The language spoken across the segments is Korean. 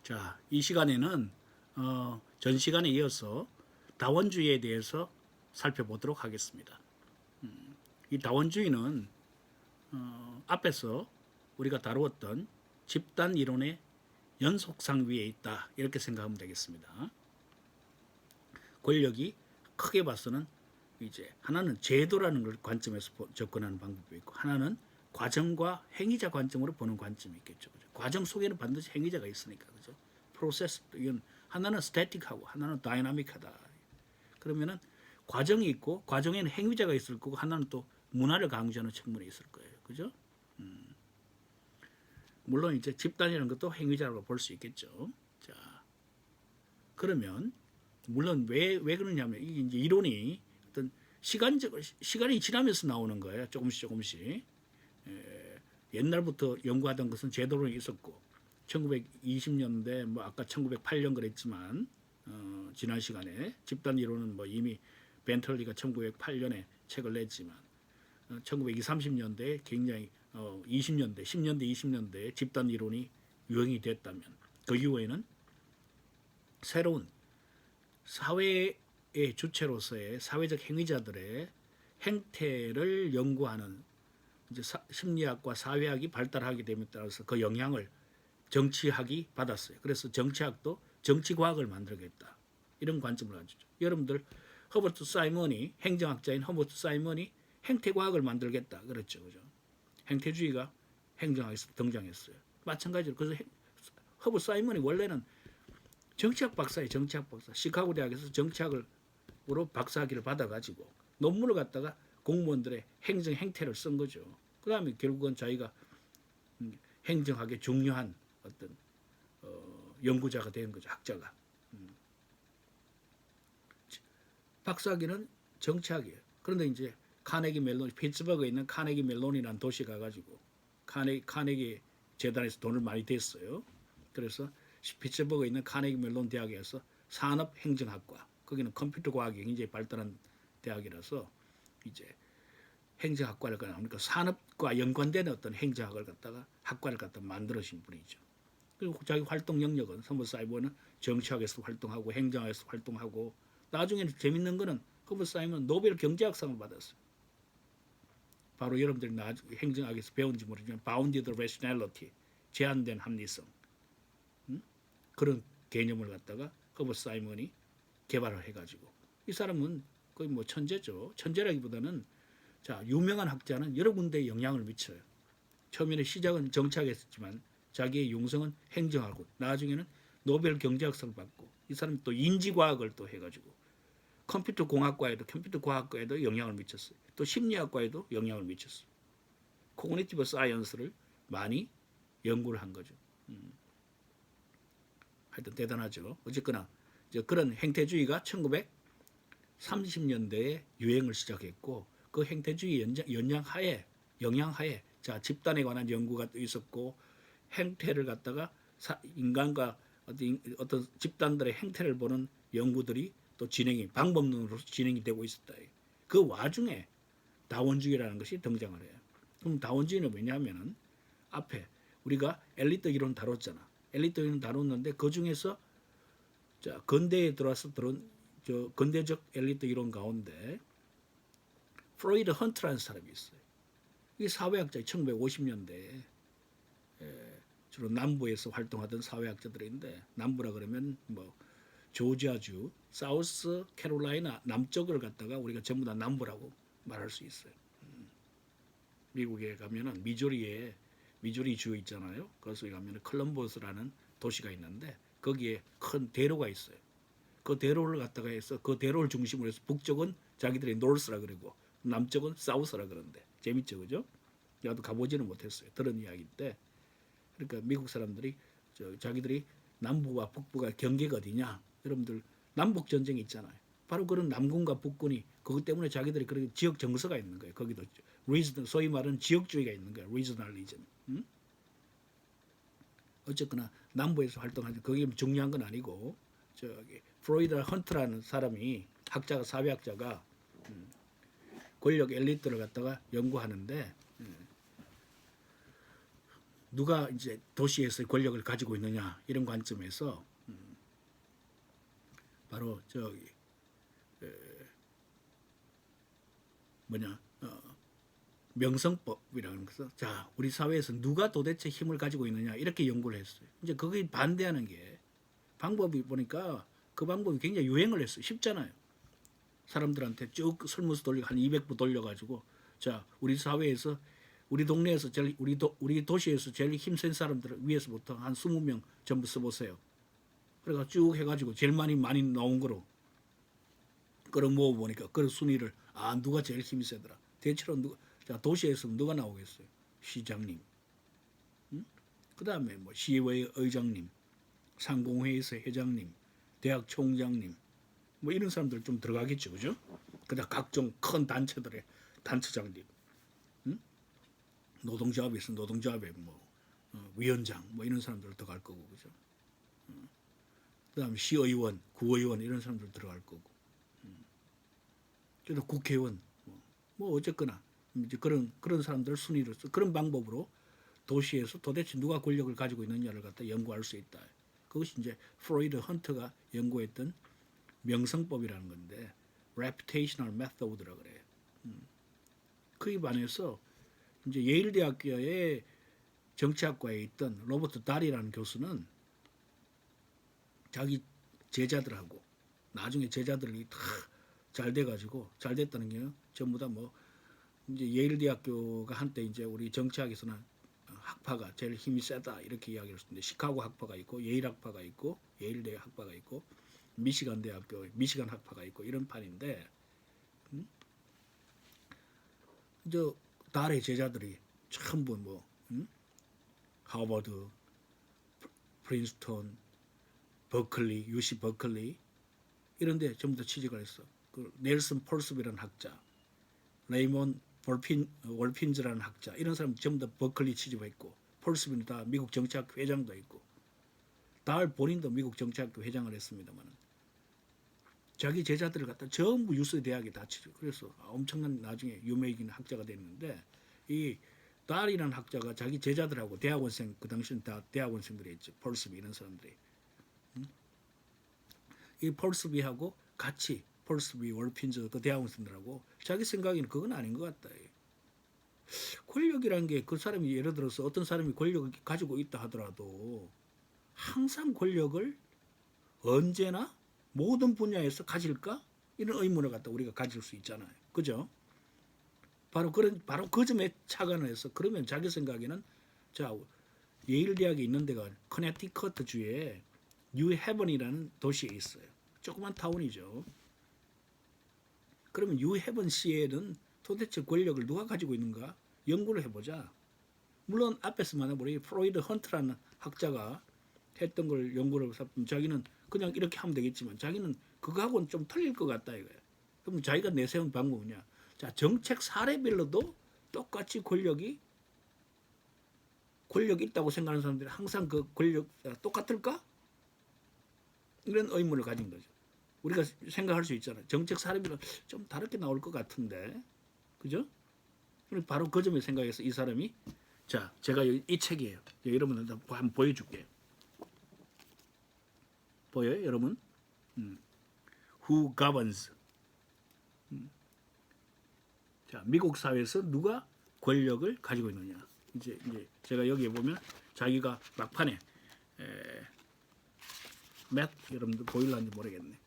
자, 이 시간에는 전 시간에 이어서 다원주의에 대해서 살펴보도록 하겠습니다. 이 다원주의는 앞에서 우리가 다루었던 집단 이론의 연속상 위에 있다 이렇게 생각하면 되겠습니다. 권력이 크게 봐서는 이제 하나는 제도라는 걸 관점에서 접근하는 방법이 있고 하나는 과정과 행위자 관점으로 보는 관점이 있겠죠. 그죠? 과정 속에는 반드시 행위자가 있으니까 그죠. 프로세스 이건 하나는 스태틱하고 하나는 다이나믹하다. 그러면은 과정이 있고 과정에는 행위자가 있을 거고 하나는 또 문화를 강조하는 측면이 있을 거예요. 그죠? 물론 이제 집단이라는 것도 행위자라고 볼 수 있겠죠. 자, 그러면 물론 왜 그러냐면 이게 이제 이론이 어떤 시간이 지나면서 나오는 거예요. 조금씩. 옛날부터 연구하던 것은 제도론이 있었고 1920년대 뭐 아까 1908년 그랬지만 지난 시간에 집단 이론은 뭐 이미 벤털리가 1908년에 책을 냈지만 1920, 30년대 굉장히 20년대, 10년대, 20년대 집단 이론이 유행이 됐다면 그 이후에는 새로운 사회의 주체로서의 사회적 행위자들의 행태를 연구하는 이제 심리학과 사회학이 발달하게 됨에 따라서 그 영향을 정치학이 받았어요. 그래서 정치학도 정치과학을 만들겠다. 이런 관점을 가지죠. 여러분들 허버트 사이먼이 행정학자인 허버트 사이먼이 행태과학을 만들겠다. 그랬죠. 그죠? 행태주의가 행정학에서 등장했어요. 마찬가지로 그래서 허버트 사이먼이 원래는 정치학 박사예요. 정치학 박사. 시카고 대학에서 정치학으로 박사학위를 받아가지고 논문을 갖다가 공무원들의 행정 행태를 쓴 거죠. 그 다음에 결국은 자기가 행정학의 중요한 어떤 연구자가 된 거죠. 학자가. 박사학위는 정치학이에요. 그런데 이제 카네기 멜론, 피츠버그에 있는 카네기 멜론이라는 도시 가가지고 카네기 재단에서 돈을 많이 댔어요. 그래서 피츠버그에 있는 카네기 멜론 대학에서 산업행정학과, 거기는 컴퓨터 과학이 굉장히 발달한 대학이라서 이제 행정학과를 그러니까 산업과 연관된 어떤 행정학을 갖다가 학과를 갖다 만들어신 분이죠. 그리고 자기 활동 영역은 허버트 사이먼은 정치학에서 활동하고 행정학에서 활동하고 나중에는 재밌는 거는 허버트 사이먼은 노벨 경제학상을 받았어요. 바로 여러분들이 나중에 행정학에서 배운지 모르지만 bounded rationality, 제한된 합리성 그런 개념을 갖다가 허버트 사이먼이 개발을 해가지고 이 사람은 거의 뭐 천재죠. 천재라기보다는 자, 유명한 학자는 여러 군데에 영향을 미쳐요. 처음에는 시작은 정치학이었지만 자기의 융성은 행정하고 나중에는 노벨 경제학상을 받고 이 사람이 또 인지과학을 또 해가지고 컴퓨터 공학과에도 컴퓨터 과학과에도 영향을 미쳤어요. 또 심리학과에도 영향을 미쳤어요. 코그니티브 사이언스를 많이 연구를 한 거죠. 하여튼 대단하죠. 어쨌거나 그런 행태주의가 1930년대에 유행을 시작했고 그 행태주의 영향하에 자 집단에 관한 연구가 또 있었고 행태를 갖다가 인간과 어떤 집단들의 행태를 보는 연구들이 또 방법론으로 진행이 되고 있었다. 그 와중에 다원주의라는 것이 등장을 해요. 그럼 다원주의는 왜냐하면은 앞에 우리가 엘리트 이론 다뤘잖아. 엘리트 이론 다뤘는데 그 중에서 자 근대에 들어와서 근대적 엘리트 이론 가운데 프로이드 헌트라는 사람이 있어요. 이 사회학자 1950년대에 주로 남부에서 활동하던 사회학자들인데 남부라 그러면 뭐 조지아주, 사우스 캐롤라이나 남쪽을 갖다가 우리가 전부 다 남부라고 말할 수 있어요. 미국에 가면은 미주리 주 있잖아요. 거기에 가면은 컬럼버스라는 도시가 있는데 거기에 큰 대로가 있어요. 그 대로를 갖다가 해서 그 대로를 중심으로 해서 북쪽은 자기들이 노스라 그러고 남쪽은 사우스라 그러는데 재밌죠, 그죠? 나도 가보지는 못했어요. 들은 이야기인데 그러니까 미국 사람들이 자기들이 남부와 북부가 경계가 어디냐? 여러분들 남북 전쟁이 있잖아요. 바로 그런 남군과 북군이 그것 때문에 자기들이 그런 지역 정서가 있는 거예요. 거기도 소위 말하는 지역주의가 있는 거예요. 리저널리즘. 어쨌거나 남부에서 활동하는 그게 중요한 건 아니고 저기 프로이드 헌트라는 사람이 사회학자가 권력 엘리트를 갖다가 연구하는데 누가 이제 도시에서 권력을 가지고 있느냐 이런 관점에서 바로 저기 뭐냐 명성법이라는 것은 자 우리 사회에서 누가 도대체 힘을 가지고 있느냐 이렇게 연구를 했어요. 이제 거기에 반대하는 게 방법이 보니까 그 방법이 굉장히 유행을 했어요. 쉽잖아요. 사람들한테 쭉 설문수 돌려 한 200부 돌려가지고 자 우리 사회에서 우리 동네에서 제일 우리 도시에서 제일 힘센 사람들을 위에서부터 한 20명 전부 써보세요. 그래가 쭉 해가지고 제일 많이 나온 거로 끌어모아 보니까 그 순위를 누가 제일 힘이 세더라. 대체로 누가 자 도시에서 누가 나오겠어요? 시장님, 그 다음에 뭐 시의회 의장님, 상공회의소 회장님, 대학 총장님, 뭐 이런 사람들 좀 들어가겠죠, 그죠? 그다음 각종 큰 단체들의 단체장님, 노동조합에서 노동조합의 뭐 위원장, 뭐 이런 사람들 들어갈 거고, 그죠? 그다음 시의원, 구의원 이런 사람들 들어갈 거고, 그래도 국회의원, 뭐 어쨌거나 이제 그런 사람들 순위로 그런 방법으로 도시에서 도대체 누가 권력을 가지고 있느냐를 갖다 연구할 수 있다. 그것이 이제 프로이드 헌터가 연구했던 명성법이라는 건데 reputational method라 그래요. 그에 반해서 이제 예일 대학교의 정치학과에 있던 로버트 달이라는 교수는 자기 제자들하고 나중에 제자들이 다 잘 돼가지고 잘 됐다는 게 전부 다 뭐 이제 예일 대학교가 한때 이제 우리 정치학에서는 학파가 제일 힘이 세다 이렇게 이야기를 했는데 시카고 학파가 있고 예일 학파가 있고 예일 대학 학파가 있고 미시간 대학교 미시간 학파가 있고 이런 판인데 저 달의 제자들이 전부 뭐 하버드, 프린스턴, 버클리, UC 버클리 이런데 전부 다 취직을 했어. 그 넬슨 펄스비라는 학자, 레이몬 월핀즈라는 학자 이런 사람 전부 다 버클리 취직했고 펄스비는 다 미국 정치학교 회장도 있고 달 본인도 미국 정치학교 회장을 했습니다만 자기 제자들을 갖다 전부 유스 대학에 다 취직. 그래서 엄청난 나중에 유명해진 학자가 됐는데 이 달이라는 학자가 자기 제자들하고 대학원생 그 당시는 다 대학원생들이 있죠. 펄스비 이런 사람들이 이 펄스비하고 같이 펄스비 월핀즈 그 대학원생들하고 자기 생각에는 그건 아닌 것 같다. 권력이라는 게 그 사람이 예를 들어서 어떤 사람이 권력을 가지고 있다 하더라도 항상 권력을 언제나 모든 분야에서 가질까? 이런 의문을 갖다 우리가 가질 수 있잖아요. 그죠? 바로 그 점에 착안을 해서 그러면 자기 생각에는 자 예일 대학에 있는 데가 커네티커트 주에 뉴헤븐이라는 도시에 있어요. 조그만 타운이죠. 그러면 뉴헤븐 시에는 도대체 권력을 누가 가지고 있는가 연구를 해보자. 물론 앞에서 말한 우리 프로이드 헌트라는 학자가 했던 걸 연구를 해서 자기는 그냥 이렇게 하면 되겠지만 자기는 그거하고는 좀 틀릴 것 같다 이거야. 그럼 자기가 내세운 방법이냐? 자 정책 사례별로도 똑같이 권력이 있다고 생각하는 사람들이 항상 그 권력 똑같을까? 이런 의문을 가진 거죠. 우리가 생각할 수 있잖아요. 정책 사례별로 좀 다르게 나올 것 같은데, 그죠? 바로 그 점에 생각해서 이 사람이 자 제가 이 책이에요. 여러분들 한번 보여줄게요. 보여요, 여러분? Who governs? 자, 미국 사회에서 누가 권력을 가지고 있느냐? 이제 제가 여기에 보면 자기가 막판에 여러분들 보일란지 모르겠네.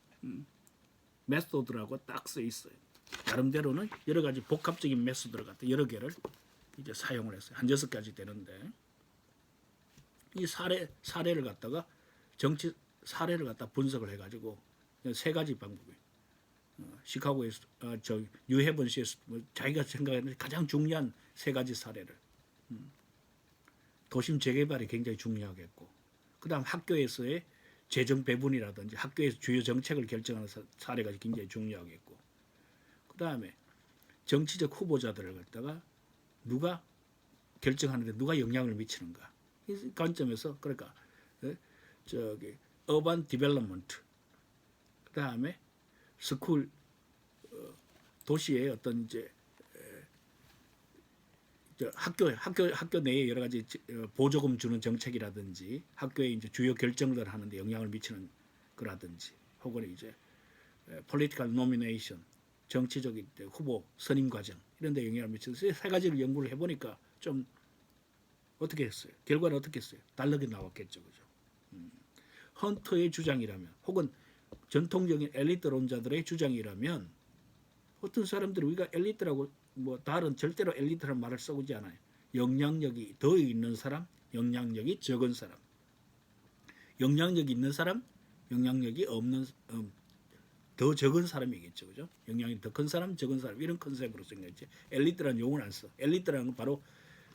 메소드라고 딱 써 있어요. 나름대로는 여러 가지 복합적인 메소드를 갖다 여러 개를 이제 사용을 했어요. 한 6가지 되는데 이 사례를 갖다가 정치 사례를 갖다 분석을 해가지고 3가지 방법이에요. 시카고에서 뉴헤븐시에서 자기가 생각하는 가장 중요한 3가지 사례를 도심 재개발이 굉장히 중요하겠고 그다음 학교에서의 재정 배분이라든지 학교에서 주요 정책을 결정하는 사례가 굉장히 중요하겠고 그다음에 정치적 후보자들을 갖다가 누가 결정하는데 누가 영향을 미치는가 이 관점에서 그러니까 저기 어반 디벨롭먼트 그다음에 스쿨 도시의 어떤 이제 학교 내에 여러 가지 보조금 주는 정책이라든지 학교에 이제 주요 결정들을 하는데 영향을 미치는 거라든지 혹은 이제 political nomination 정치적인 후보 선임 과정 이런 데 영향을 미쳐서 세 가지를 연구를 해보니까 좀 어떻게 했어요? 결과는 어떻게 했어요? 다르게 나왔겠죠. 그죠? 헌터의 주장이라면 혹은 전통적인 엘리트론자들의 주장이라면 어떤 사람들이 우리가 엘리트라고 뭐 다른 절대로 엘리트라는 말을 써오지 않아요. 영향력이 더 있는 사람, 영향력이 적은 사람. 영향력이 있는 사람, 영향력이 없는 더 적은 사람이겠죠. 그죠? 영향이 더 큰 사람, 적은 사람 이런 컨셉으로 생각했지. 엘리트라는 용어를 안 써. 엘리트라는 건 바로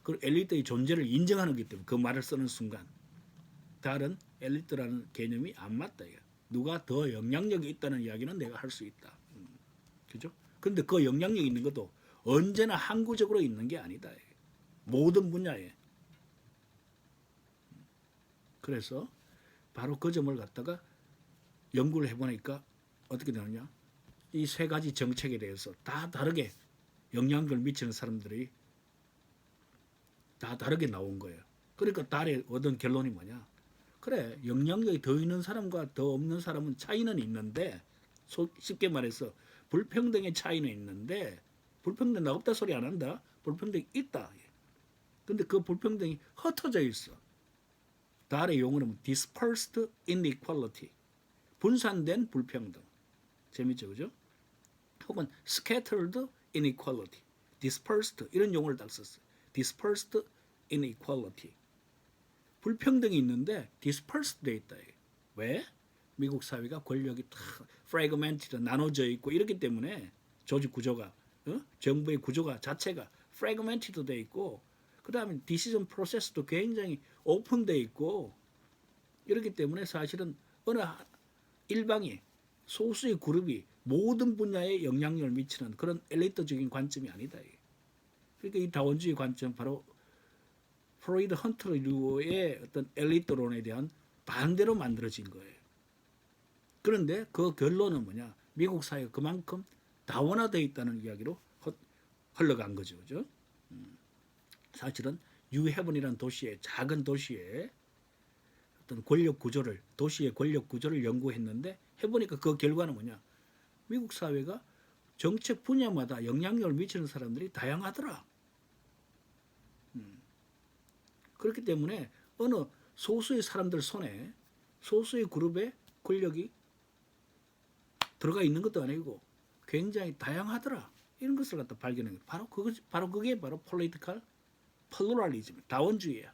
그 엘리트의 존재를 인정하는 거기 때문에 그 말을 쓰는 순간 다른 엘리트라는 개념이 안 맞다. 이거. 누가 더 영향력이 있다는 이야기는 내가 할 수 있다. 그죠? 근데 그 영향력이 있는 것도 언제나 항구적으로 있는 게 아니다. 모든 분야에. 그래서 바로 그 점을 갖다가 연구를 해보니까 어떻게 되느냐. 이 세 가지 정책에 대해서 다 다르게 영향력을 미치는 사람들이 다 다르게 나온 거예요. 그러니까 달에 얻은 결론이 뭐냐. 그래, 영향력이 더 있는 사람과 더 없는 사람은 차이는 있는데 쉽게 말해서 불평등의 차이는 있는데 불평등 나 없다 소리 안 한다. 불평등이 있다. 근데 그 불평등이 흩어져 있어. 달의 용어는 dispersed inequality. 분산된 불평등. 재밌죠, 그죠? 혹은 scattered inequality. dispersed 이런 용어를 딱 썼어요. dispersed inequality. 불평등이 있는데 dispersed 돼 있다. 왜? 미국 사회가 권력이 다 fragmented 나눠져 있고 이렇기 때문에 조직 구조가 정부의 구조가 자체가 fragmented 돼 있고 그다음에 디시전 프로세스도 굉장히 오픈돼 있고 이렇기 때문에 사실은 어느 일방이 소수의 그룹이 모든 분야에 영향력을 미치는 그런 엘리트적인 관점이 아니다. 그러니까 이 다원주의 관점 바로 프로이드 헌터류의 어떤 엘리트론에 대한 반대로 만들어진 거예요. 그런데 그 결론은 뭐냐? 미국 사회가 그만큼 다원화되어 있다는 이야기로 흘러간 거죠. 그죠? 사실은 뉴헤븐이라는 도시에 작은 도시에 어떤 권력 구조를 도시의 권력 구조를 연구했는데 해보니까 그 결과는 뭐냐? 미국 사회가 정책 분야마다 영향력을 미치는 사람들이 다양하더라. 그렇기 때문에 어느 소수의 사람들 손에 소수의 그룹의 권력이 들어가 있는 것도 아니고 굉장히 다양하더라. 이런 것을 갖다 발견한 거예요. 바로 그게 바로 political pluralism, 다원주의야.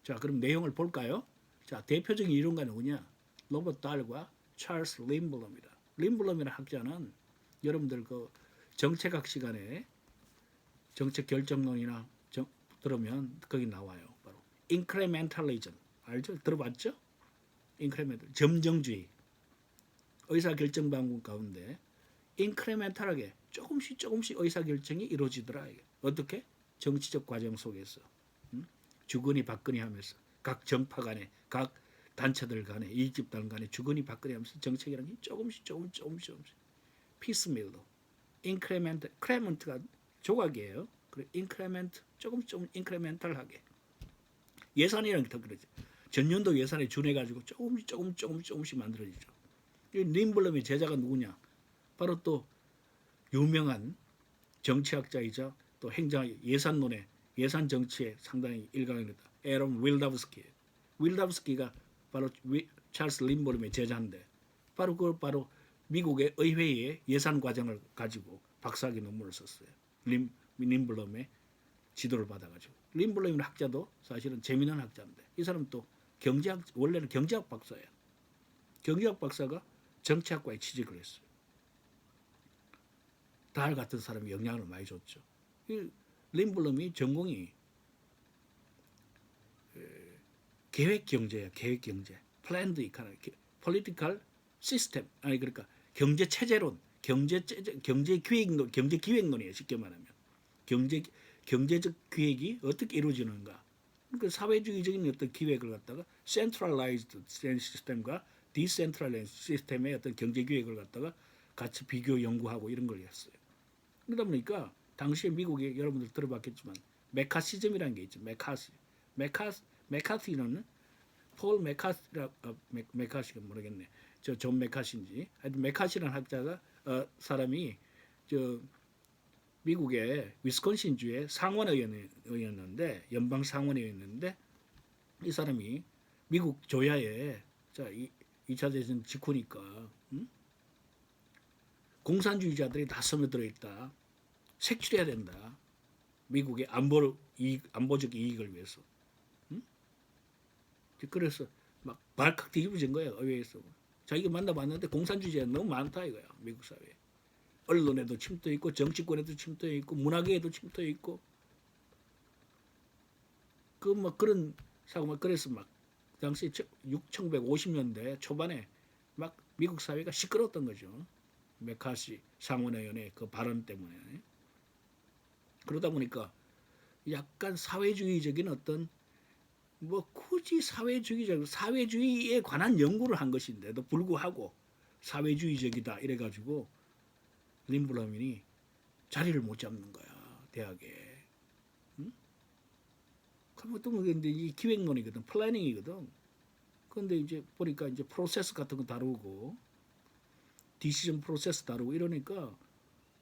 자, 그럼 내용을 볼까요? 자, 대표적인 이론가 누구냐? 로버트 달과 찰스 림블럼이다. 림블럼이라는 학자는 여러분들 그 정책학 시간에 정책 결정론이나 들으면 거기 나와요. 바로 incrementalism 알죠? 들어봤죠? incremental 점정주의 의사 결정 방법 가운데 인크레멘탈하게 조금씩 의사 결정이 이루어지더라. 어떻게? 정치적 과정 속에서 주거니 받거니 하면서 각 정파 간에 각 단체들 간에 이익집단 간에 주거니 받거니 하면서 정책이라는 게 조금씩 피스밀로 크레멘트가 조각이에요. 그리고 인크레멘트 조금 인크레멘탈하게 예산이라는 게 더 그러죠. 전년도 예산에 준해가지고 조금씩 만들어지죠. 이 림블럼의 제자가 누구냐? 바로 또 유명한 정치학자이자 또 행정 예산론의 예산 정치에 상당히 일가를 했다. 에런 윌다브스키. 윌다브스키가 바로 찰스 림블럼의 제자인데 바로 미국의 의회의 예산 과정을 가지고 박사학위 논문을 썼어요. 림블럼의 지도를 받아가지고 림블럼이라는 학자도 사실은 재미있는 학자인데 이 사람 또 원래는 경제학 박사예요. 경제학 박사가 정치학과에 취직을 했어요. 달 같은 사람이 영향을 많이 줬죠. 림블럼이 전공이 계획경제야. 계획경제. 플랜드 이카노미. 폴리티컬 시스템. 아니 그러니까 경제체제론. 경제기획론이에요. 쉽게 말하면. 경제적 기획이 어떻게 이루어지는가. 그러니까 사회주의적인 어떤 기획을 갖다가 센트럴라이즈드 시스템과 디센트럴라이즈드 시스템의 어떤 경제기획을 갖다가 같이 비교 연구하고 이런 걸 했어요. 그러다 보니까 당시에 미국에 여러분들 들어봤겠지만 메카시즘이라는 게 있죠. 메카시는 폴 메카시라 메카시가 모르겠네. 저 존 메카시인지 하여튼 메카시라는 학자가 사람이 저 미국의 위스콘신주의 상원의원이었는데 연방 상원의원이었는데 이 사람이 미국 조야에 자 2차 대전 직후니까 공산주의자들이 다 스며들어 있다. 색출해야 된다. 미국의 안보적 이익을 위해서. 그래서 막 발칵 뒤집어진 거예요. 의회에서. 자기가 만나봤는데 공산주의자가 너무 많다 이거야. 미국 사회에. 언론에도 침투해 있고 정치권에도 침투해 있고 문화계에도 침투해 있고 그 뭐 그런 사고만 그래서 막 당시 1950년대 초반에 막 미국 사회가 시끄러웠던 거죠. 메카시 상원의원의 그 발언 때문에. 그러다 보니까 약간 사회주의적인 어떤 뭐 굳이 사회주의에 관한 연구를 한 것인데도 불구하고 사회주의적이다 이래가지고 린블럼이 자리를 못 잡는 거야 대학에. 응? 그럼 또 근데 이 기획론이거든, 플래닝이거든. 그런데 이제 보니까 이제 프로세스 같은 거 다루고 디시전 프로세스 다루고 이러니까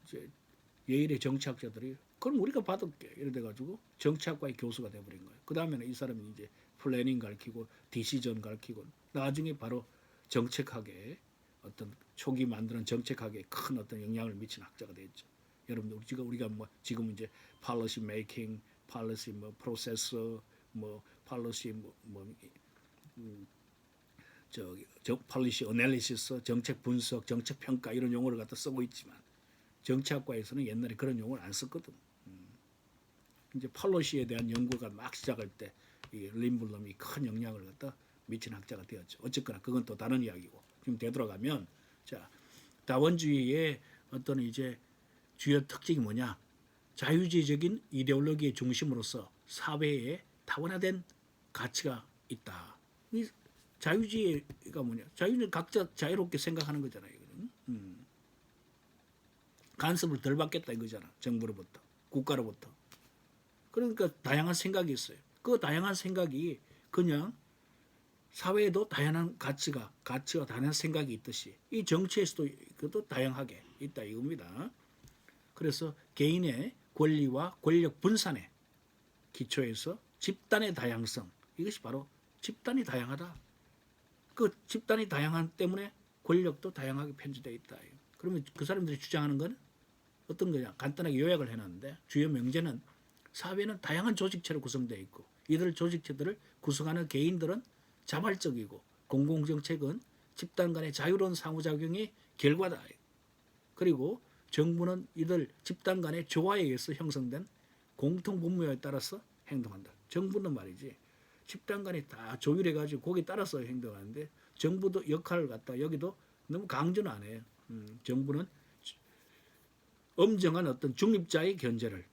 이제 예일의 정치학자들이 그럼 우리가 받을게 이래 돼가지고 정치학과의 교수가 돼버린 거예요. 그 다음에는 이 사람이 이제 플래닝 가르치고 디시전 가르치고 나중에 바로 정책학에 어떤 초기 만드는 정책학에 큰 어떤 영향을 미친 학자가 됐죠. 여러분들 우리가 뭐 지금 이제 policy making, policy 뭐 processor, 뭐 policy policy analysis, 정책 분석, 정책 평가 이런 용어를 갖다 쓰고 있지만 정치학과에서는 옛날에 그런 용어를 안 썼거든. 이제 팔로시에 대한 연구가 막 시작할 때 이 린블럼이 큰 영향을 갖다 미친 학자가 되었죠. 어쨌거나 그건 또 다른 이야기고 지금 되돌아가면 자 다원주의의 어떤 이제 주요 특징이 뭐냐? 자유주의적인 이데올로기의 중심으로서 사회에 다원화된 가치가 있다. 이 자유주의가 뭐냐? 자유는 각자 자유롭게 생각하는 거잖아요. 간섭을 덜 받겠다 이거잖아. 정부로부터, 국가로부터. 그러니까 다양한 생각이 있어요. 그 다양한 생각이 그냥 사회에도 다양한 가치와 다양한 생각이 있듯이 이 정치에서도 그것도 다양하게 있다 이겁니다. 그래서 개인의 권리와 권력 분산의 기초에서 집단의 다양성 이것이 바로 집단이 다양하다. 그 집단이 다양한 때문에 권력도 다양하게 편주되어 있다. 그러면 그 사람들이 주장하는 건 어떤 거냐? 간단하게 요약을 해놨는데 주요 명제는 사회는 다양한 조직체로 구성되어 있고 이들 조직체들을 구성하는 개인들은 자발적이고 공공정책은 집단 간의 자유로운 상호작용의 결과다. 그리고 정부는 이들 집단 간의 조화에 의해서 형성된 공통분모에 따라서 행동한다. 정부는 말이지 집단 간이 다 조율해가지고 거기에 따라서 행동하는데 정부도 역할을 갖다 여기도 너무 강조는 안 해요. 정부는 엄정한 어떤 중립자의 견제를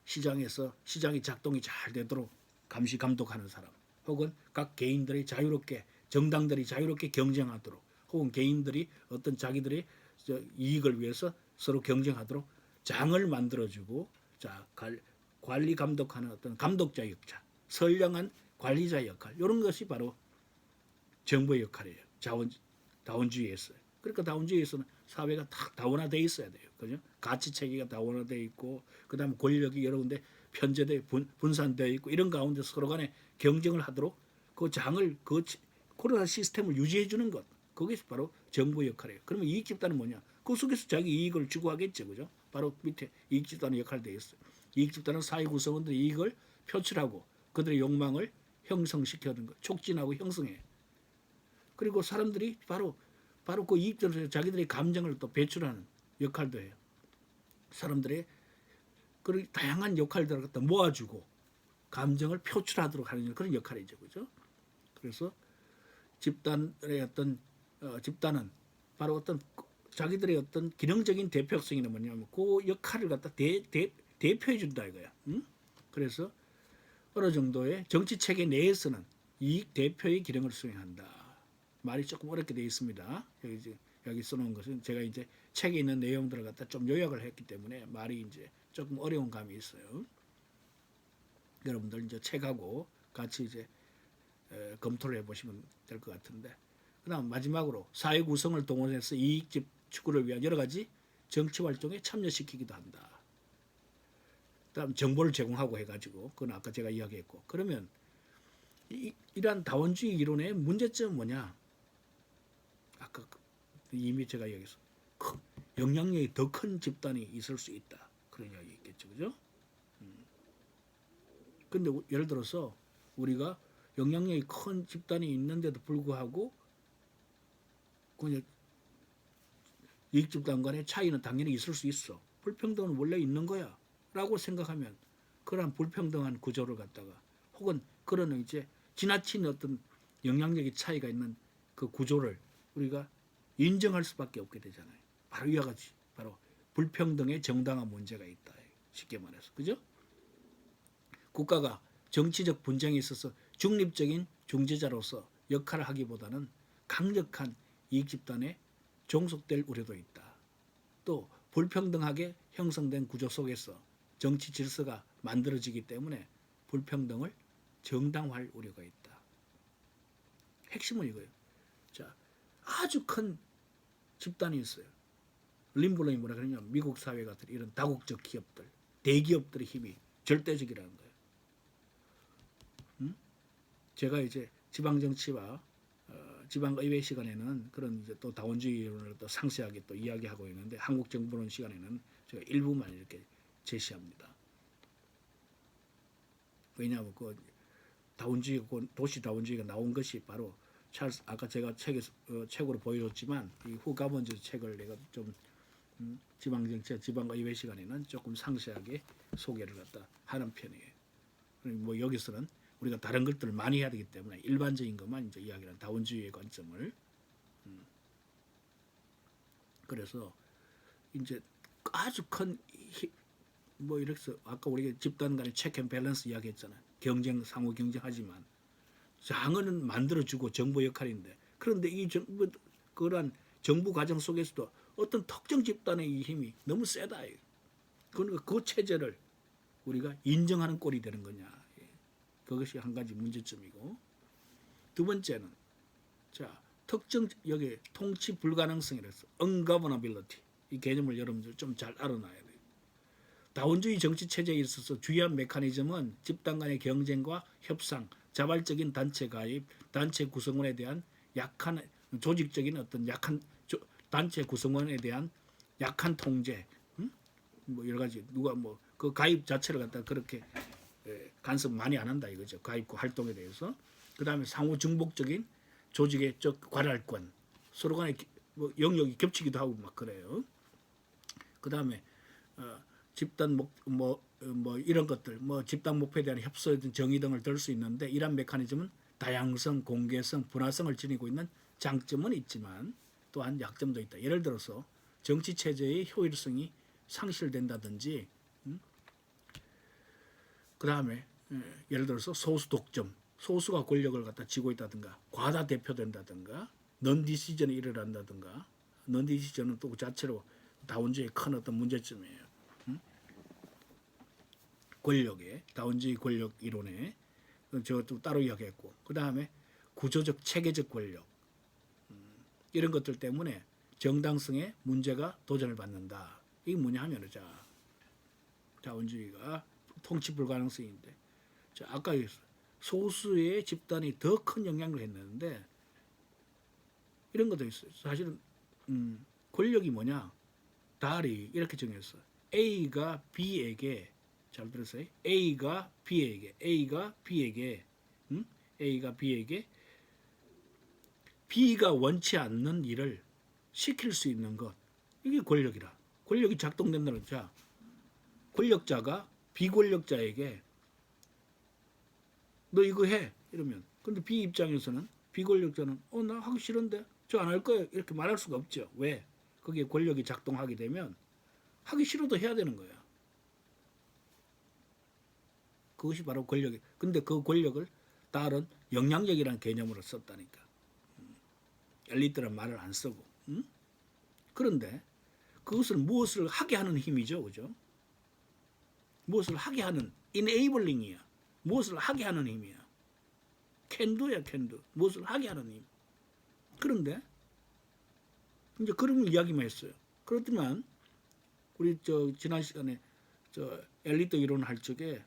시장에서 시장이 작동이 잘 되도록 감시 감독하는 사람 혹은 각 개인들이 자유롭게 정당들이 자유롭게 경쟁하도록 혹은 개인들이 어떤 자기들의 이익을 위해서 서로 경쟁하도록 장을 만들어주고 자 관리 감독하는 어떤 감독자 역할 선량한 관리자 역할 이런 것이 바로 정부의 역할이에요. 다원주의에서. 그러니까 다원주의에서는 사회가 다 다원화되어 있어야 돼요. 그죠? 가치 체계가 다원화되어 있고 그다음에 권력이 여러 군데 편제돼 분산되어 있고 이런 가운데 서로 간에 경쟁을 하도록 그 장을 그 코로나 시스템을 유지해 주는 것 그것이 바로 정부의 역할이에요. 그러면 이익 집단은 뭐냐? 그 속에서 자기 이익을 추구하겠죠. 그죠? 바로 밑에 이익 집단의 역할이 되어 있어요. 이익 집단은 사회 구성원들의 이익을 표출하고 그들의 욕망을 형성시켜주는 것, 촉진하고 형성해. 그리고 사람들이 바로 그 이익들에서 자기들의 감정을 또 배출하는 역할도 해요. 사람들의 그런 다양한 역할들을 갖다 모아주고 감정을 표출하도록 하는 그런 역할이죠, 그죠? 그래서 집단의 어떤 집단은 바로 어떤 자기들의 어떤 기능적인 대표성이나 뭐냐면 그 역할을 갖다 대표해 준다 이거야. 응? 그래서 어느 정도의 정치 체계 내에서는 이익 대표의 기능을 수행한다. 말이 조금 어렵게 되어 있습니다. 여기 여기 써놓은 것은 제가 이제 책에 있는 내용들을 갖다 좀 요약을 했기 때문에 말이 이제 조금 어려운 감이 있어요. 여러분들 이제 책하고 같이 이제 검토를 해보시면 될 것 같은데, 그다음 마지막으로 사회 구성을 동원해서 이익 추구를 위한 여러 가지 정치 활동에 참여시키기도 한다. 그다음 정보를 제공하고 해가지고, 그건 아까 제가 이야기했고, 그러면 이러한 다원주의 이론의 문제점은 뭐냐? 아까 이미 제가 이야기했어. 영향력이 더 큰 집단이 있을 수 있다. 그런 이야기 있겠죠, 그죠? 근데 예를 들어서 우리가 영향력이 큰 집단이 있는데도 불구하고 그냥 이익 집단 간의 차이는 당연히 있을 수 있어. 불평등은 원래 있는 거야. 라고 생각하면 그러한 불평등한 구조를 갖다가 혹은 그런 이제 지나친 어떤 영향력의 차이가 있는 그 구조를 우리가 인정할 수밖에 없게 되잖아요. 바로 이와 같이 바로 불평등의 정당한 문제가 있다. 쉽게 말해서. 그죠? 국가가 정치적 분쟁에 있어서 중립적인 중재자로서 역할을 하기보다는 강력한 이익 집단에 종속될 우려도 있다. 또 불평등하게 형성된 구조 속에서 정치 질서가 만들어지기 때문에 불평등을 정당화할 우려가 있다. 핵심은 이거예요. 자, 아주 큰 집단이 있어요. 림블럼이 뭐라 그러냐면 미국 사회 같은 이런 다국적 기업들, 대기업들의 힘이 절대적이라는 거예요. 제가 이제 지방정치와 지방의회 시간에는 그런 이제 또 다원주의 이론을 또 상세하게 또 이야기하고 있는데, 한국 정부론 시간에는 제가 일부만 이렇게 제시합니다. 왜냐하면 그 다원주의, 도시 다원주의가 나온 것이 바로 찰스, 아까 제가 책으로 보여줬지만 이 후가번즈 책을 내가 좀 지방정치, 지방의회 시간에는 조금 상세하게 소개를 갖다 하는 편이에요. 뭐 여기서는 우리가 다른 것들을 많이 해야 되기 때문에 일반적인 것만 이제 이야기하는 다원주의의 관점을. 그래서 이제 아주 큰 뭐 이렇게 아까 우리가 집단 간의 체크 앤 밸런스 이야기했잖아요. 경쟁, 상호 경쟁하지만 장은 만들어주고 정부 역할인데, 그런데 이 정부 그러한 정부 과정 속에서도 어떤 특정 집단의 이 힘이 너무 세다. 그러니까 그 체제를 우리가 인정하는 꼴이 되는 거냐. 그것이 한 가지 문제점이고, 두 번째는 자 특정 여기 통치 불가능성이라서 ungovernability 이 개념을 여러분들 좀 잘 알아놔야 돼요. 다원주의 정치 체제에 있어서 주요한 메커니즘은 집단 간의 경쟁과 협상, 자발적인 단체 가입, 단체 구성원에 대한 약한 조직적인 어떤 약한 단체 구성원에 대한 약한 통제, 뭐 여러 가지 누가 뭐 그 가입 자체를 갖다 그렇게 간섭 많이 안 한다 이거죠. 가입 활동에 대해서. 그 다음에 상호 중복적인 조직의 관할권, 서로 간에 뭐 영역이 겹치기도 하고 막 그래요. 그 다음에 집단 뭐 이런 것들, 뭐 집단 목표에 대한 협소든 정의 등을 들 수 있는데, 이런 메커니즘은 다양성, 공개성, 분화성을 지니고 있는 장점은 있지만 또한 약점도 있다. 예를 들어서 정치 체제의 효율성이 상실된다든지, 그 다음에 예를 들어서 소수 독점, 소수가 권력을 갖다 쥐고 있다든가, 과다 대표된다든가, 넌 디시전이 일어난다든가. 넌 디시전은 또 그 자체로 다원주의의 큰 어떤 문제점이에요. 권력에, 다원주의 권력 이론에 저것도 따로 이야기했고, 그 다음에 구조적 체계적 권력, 이런 것들 때문에 정당성에 문제가 도전을 받는다. 이게 뭐냐 하면 자 다원주의가 통치 불가능성인데, 자 아까 소수의 집단이 더 큰 영향을 했는데 이런 것도 있어요. 사실은 권력이 뭐냐, 달이 이렇게 정했어. A가 B에게, 잘 들었어요? A가 B에게 A가 B에게 B가 원치 않는 일을 시킬 수 있는 것, 이게 권력이라. 권력이 작동된다는. 자, 권력자가 비권력자에게 너 이거 해 이러면, 근데 B 입장에서는, 비권력자는 나 하기 싫은데 저 안 할 거예요 이렇게 말할 수가 없죠. 왜? 거기에 권력이 작동하게 되면 하기 싫어도 해야 되는 거야. 그것이 바로 권력이. 근데 그 권력을 다른 영향력이라는 개념으로 썼다니까. 엘리트란 말을 안 쓰고. 그런데 그것을 무엇을 하게 하는 힘이죠, 그죠? 무엇을 하게 하는 enabling이야. 무엇을 하게 하는 힘이야. can do야, can do. 무엇을 하게 하는 힘. 그런데 이제 그런 이야기만 했어요. 그렇지만 우리 지난 시간에 엘리트 이론 할 적에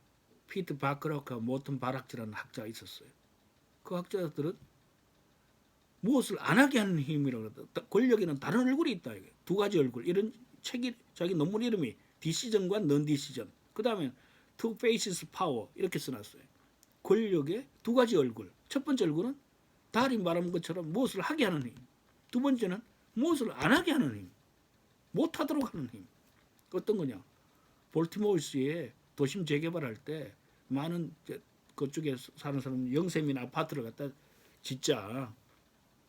피트 바크라크와 모튼 바락지라는 학자가 있었어요. 그 학자들은 무엇을 안 하게 하는 힘이라고 그러다. 권력에는 다른 얼굴이 있다. 이게. 두 가지 얼굴. 이런 책이 자기 논문 이름이 디시전과 넌 디시전. 그 다음에 two faces power 이렇게 써놨어요. 권력의 두 가지 얼굴. 첫 번째 얼굴은 달이 말한 것처럼 무엇을 하게 하는 힘. 두 번째는 무엇을 안 하게 하는 힘. 못하도록 하는 힘. 어떤 거냐. 볼티모어시에 도심 재개발할 때 많은 그쪽에 사는 사람 영세민 아파트를 갖다 짓자.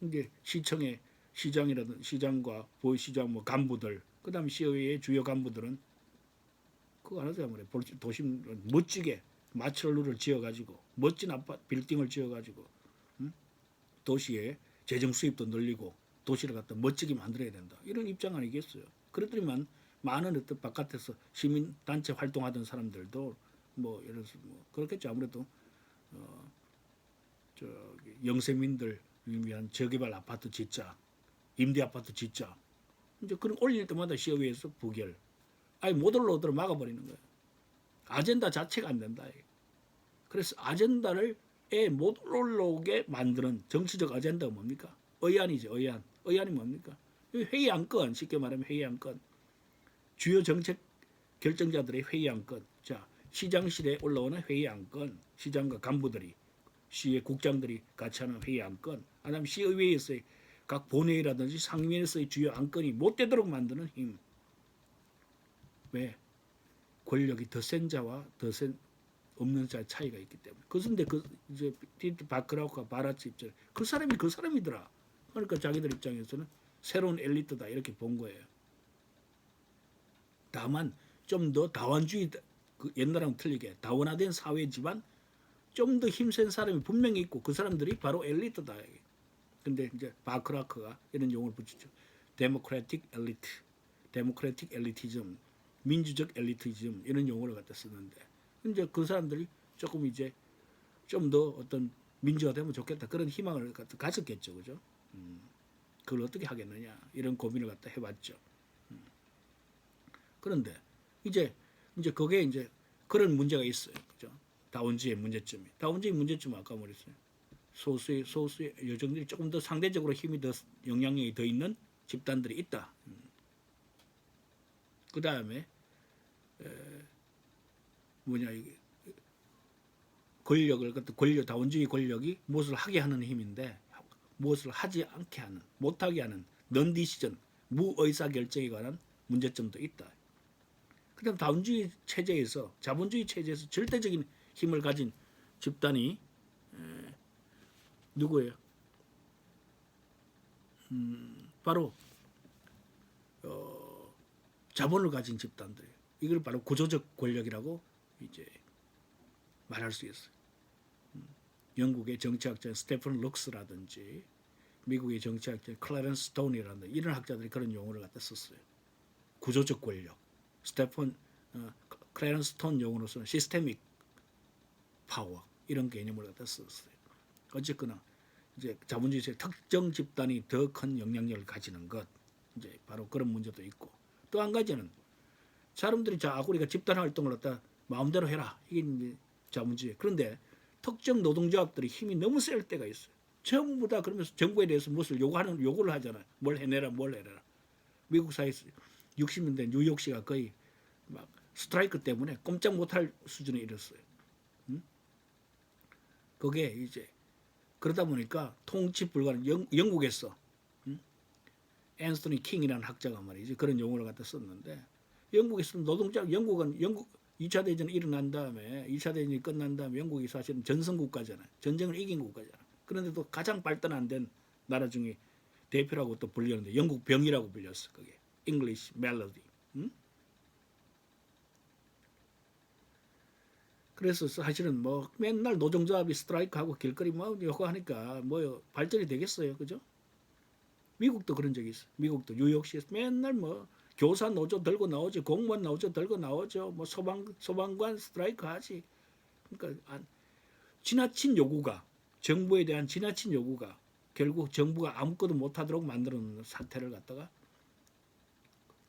이게 시청의 시장이라든 시장과 보시장 뭐 간부들, 그다음 시의회 주요 간부들은 그거 안 하세요. 도심 멋지게 마철루를 지어가지고 멋진 아파트 빌딩을 지어가지고 도시에 재정 수입도 늘리고 도시를 갖다 멋지게 만들어야 된다. 이런 입장 아니겠어요. 그렇더니만 많은 어떤 바깥에서 시민 단체 활동하던 사람들도 뭐 예를 들어서 뭐 그렇겠죠. 아무래도 영세민들 위한 저개발 아파트 짓자, 임대 아파트 짓자. 이제 그런 올릴 때마다 시의회에서 부결. 아예 못 올라오도록 막아버리는 거예요. 아젠다 자체가 안 된다. 그래서 아젠다를 못 올라오게 만드는 정치적 아젠다가 뭡니까? 의안이죠. 의안. 의안이 뭡니까? 회의 안건. 쉽게 말하면 회의 안건. 주요 정책 결정자들의 회의 안건. 자, 시장실에 올라오는 회의 안건. 시장과 간부들이, 시의 국장들이 같이 하는 회의 안건. 아니면 시의회에서의 각 본회의라든지 상임위에서의 주요 안건이 못 되도록 만드는 힘. 왜? 권력이 더 센 자와 더 센 없는 자의 차이가 있기 때문에. 그런데 이제 피트 바크라우가 바라치 입장, 그 사람이 그 사람이더라. 그러니까 자기들 입장에서는 새로운 엘리트다 이렇게 본 거예요. 다만 좀 더 다원주의, 그 옛날하고 틀리게 다원화된 사회지만 좀 더 힘센 사람이 분명히 있고 그 사람들이 바로 엘리트다. 근데 이제 바크라크가 이런 용어를 붙이죠. 데모크래틱 엘리트, 데모크래틱 엘리티즘, 민주적 엘리티즘 이런 용어를 갖다 쓰는데 이제 그 사람들이 조금 이제 좀 더 어떤 민주화되면 좋겠다 그런 희망을 갖다 가졌겠죠, 그죠? 그걸 어떻게 하겠느냐 이런 고민을 갖다 해봤죠. 그런데 이제 그게 이제 그런 문제가 있어요, 그죠? 다원주의 문제점이. 다원주의 문제점은 아까 말했어요. 소수의 여정들이 조금 더 상대적으로 힘이 더 영향력이 더 있는 집단들이 있다. 그 다음에 뭐냐 이게 권력 다원주의 권력이 무엇을 하게 하는 힘인데 무엇을 하지 않게 하는 못하게 하는 넌디시전 무의사 결정에 관한 문제점도 있다. 그다음 다원주의 체제에서 자본주의 체제에서 절대적인 힘을 가진 집단이 누구예요? 바로 자본을 가진 집단들. 이걸 바로 구조적 권력이라고 이제 말할 수 있어요. 영국의 정치학자 스테픈 룩스라든지 미국의 정치학자 클래런스 스톤이라든지 이런 학자들이 그런 용어를 갖다 썼어요. 구조적 권력. 클래런스 스톤 용어로서는 시스테믹 파워 이런 개념을 갖다 썼어요. 어쨌거나 이제 자본주의의 특정 집단이 더 큰 영향력을 가지는 것 이제 바로 그런 문제도 있고 또 한 가지는 사람들이 우리가 집단 활동을 갖다 마음대로 해라 이게 이제 자본주의. 그런데 특정 노동조합들이 힘이 너무 셀 때가 있어요. 전부 다 그러면서 정부에 대해서 무엇을 요구를 하잖아요. 뭘 해내라. 미국 사회에서 60년대 뉴욕시가 거의 막 스트라이크 때문에 꼼짝 못할 수준에 이르렀어요. 그게 이제 그러다 보니까 통치 불가능. 영국에서 앤서니 킹이라는 학자가 말이지 그런 용어를 갖다 썼는데 영국에서는 영국 2차 대전이 일어난 다음에 2차 대전이 끝난 다음에 영국이 사실은 전성국가잖아요. 전쟁을 이긴 국가잖아요. 그런데도 가장 발달 안 된 나라 중에 대표라고 또 불리는데 영국 병이라고 불렸어. 그게 English Melody. 그래서 사실은 뭐 맨날 노동조합이 스트라이크하고 길거리 뭐 요구하니까 뭐 발전이 되겠어요, 그죠? 미국도 그런 적이 있어. 미국도 뉴욕시에서 맨날 뭐 교사 노조 들고 나오죠. 공무원 노조 들고 나오죠. 뭐 소방관 스트라이크 하지. 그러니까 지나친 요구가 정부에 대한 지나친 요구가 결국 정부가 아무것도 못하도록 만들어놓는 사태를 갖다가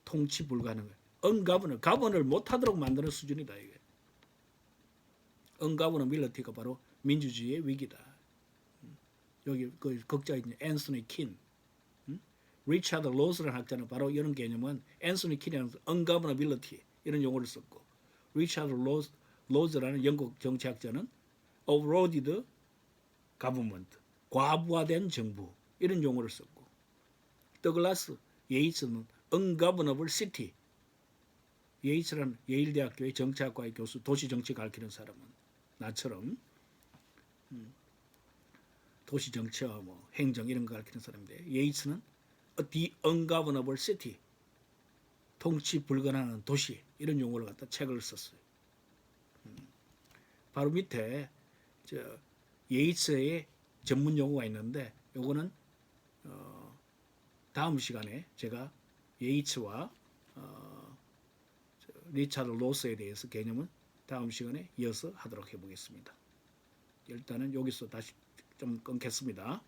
통치 불가능해. 가버너를 못하도록 만드는 수준이다 이게. 언가버너빌리티가 바로 민주주의의 위기다. 여기 그 극자에 있는 앤서니 킨, 리차드 로스라는 학자는 바로 이런 개념은 앤서니 킨이라는 언가버너빌리티 이런 용어를 썼고, 리차드 로즈라는 영국 정치학자는 overloaded government, 과부하된 정부 이런 용어를 썼고, 더글라스 예이츠는 ungovernable city, 예이츠라는 예일대학교의 정치학과의 교수, 도시정치 가르치는 사람은 나처럼 도시정치와 뭐 행정 이런 거 가르치는 사람인데, 예이츠는 the ungovernable city, 통치 불가능한 도시 이런 용어를 갖다 책을 썼어요. 바로 밑에 예이츠의 전문 용어가 있는데, 요거는 다음 시간에 제가 예이츠와 리차드 로스에 대해서 개념은 다음 시간에 이어서 하도록 해보겠습니다. 일단은 여기서 다시 좀 끊겠습니다.